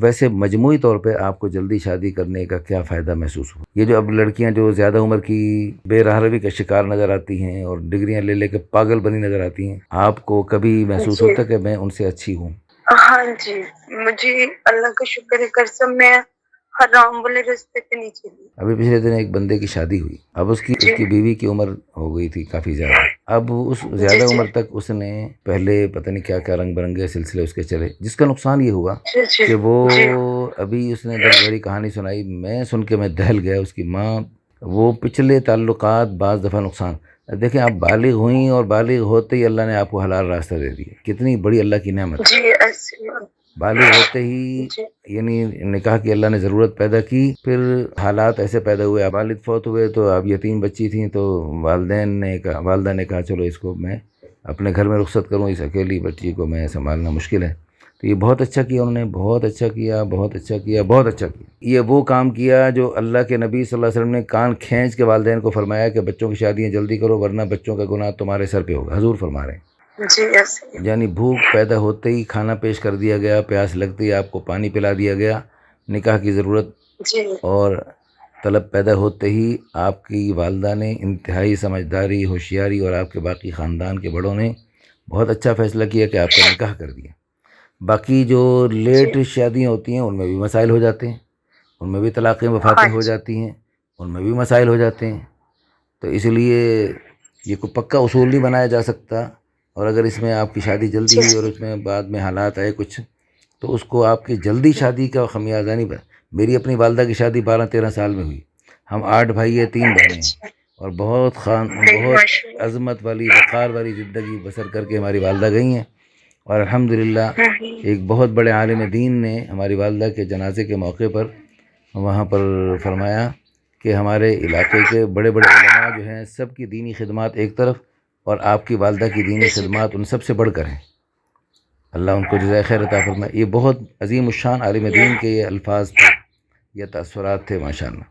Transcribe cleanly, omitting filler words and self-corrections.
ویسے مجموعی طور پہ آپ کو جلدی شادی کرنے کا کیا فائدہ محسوس ہوا؟ یہ جو اب لڑکیاں جو زیادہ عمر کی بے راہروی کا شکار نظر آتی ہیں اور ڈگریاں لے لے کے پاگل بنی نظر آتی ہیں، آپ کو کبھی محسوس جی ہوتا کہ میں ان سے اچھی ہوں؟ ہاں جی، مجھے اللہ کا شکر ہے قسم میں حرام والے رستے پہ نہیں چلی۔ ابھی پچھلے دن ایک بندے کی شادی ہوئی، اب اس جی کی بیوی کی عمر ہو گئی تھی کافی زیادہ، اب اس جی زیادہ جی عمر تک اس نے پہلے پتہ نہیں کیا کیا رنگ برنگے سلسلے اس کے چلے، جس کا نقصان یہ ہوا جی جی کہ وہ جی ابھی اس نے درد بھری کہانی سنائی، میں سن کے میں دہل گیا، اس کی ماں، وہ پچھلے تعلقات بعض دفعہ نقصان، دیکھیں آپ بالغ ہوئیں اور بالغ ہوتے ہی اللہ نے آپ کو حلال راستہ دے دیا، کتنی بڑی اللہ کی نعمت ہے۔ جی ایسی بات۔ بالغ ہوتے ہی جی یعنی نکاح کی اللہ نے ضرورت پیدا کی، پھر حالات ایسے پیدا ہوئے، اب والد فوت ہوئے تو اب یتیم بچی تھیں، تو والدہ نے کہا چلو اس کو میں اپنے گھر میں رخصت کروں، اس اکیلی بچی کو میں سنبھالنا مشکل ہے، تو یہ بہت اچھا کیا انہوں نے، بہت اچھا کیا، بہت اچھا کیا، بہت اچھا کیا۔ یہ وہ کام کیا جو اللہ کے نبی صلی اللہ علیہ وسلم نے کان کھینچ کے والدین کو فرمایا کہ بچوں کی شادیاں جلدی کرو ورنہ بچوں کا گناہ تمہارے سر پہ ہوگا، حضور فرما رہے ہیں۔ جی ایسی۔ یعنی بھوک پیدا ہوتے ہی کھانا پیش کر دیا گیا، پیاس لگتے ہی آپ کو پانی پلا دیا گیا، نکاح کی ضرورت جی اور طلب پیدا ہوتے ہی آپ کی والدہ نے انتہائی سمجھداری، ہوشیاری اور آپ کے باقی خاندان کے بڑوں نے بہت اچھا فیصلہ کیا کہ آپ کا نکاح کر دیا۔ باقی جو جی لیٹ شادیاں ہوتی ہیں ان میں بھی مسائل ہو جاتے ہیں، ان میں بھی طلاقیں ہاں وفاتیں ہو جی جاتی ہیں، ان میں بھی مسائل ہو جاتے ہیں، تو اس لیے یہ کوئی پکا اصول نہیں بنایا جا سکتا، اور اگر اس میں آپ کی شادی جلدی جی ہوئی اور اس میں بعد میں حالات آئے کچھ، تو اس کو آپ کی جلدی شادی کا خمیازہ نہیں بنا۔ میری اپنی والدہ کی شادی 12-13 سال میں ہوئی، ہم 8 بھائی ہیں، 3 بہنیں ہیں، اچھا اور بہت بہت ماشاء اللہ۔ عظمت والی وقار والی زندگی بسر کر کے ہماری والدہ گئی ہیں، اور الحمدللہ ایک بہت بڑے عالم دین نے ہماری والدہ کے جنازے کے موقع پر وہاں پر فرمایا کہ ہمارے علاقے کے بڑے بڑے علماء جو ہیں سب کی دینی خدمات ایک طرف، اور آپ کی والدہ کی دینی خدمات ان سب سے بڑھ کر ہیں، اللہ ان کو جزائے خیر عطا فرمائے۔ یہ بہت عظیم الشان عالم دین کے یہ الفاظ تھے، یہ تأثرات تھے، ماشاءاللہ۔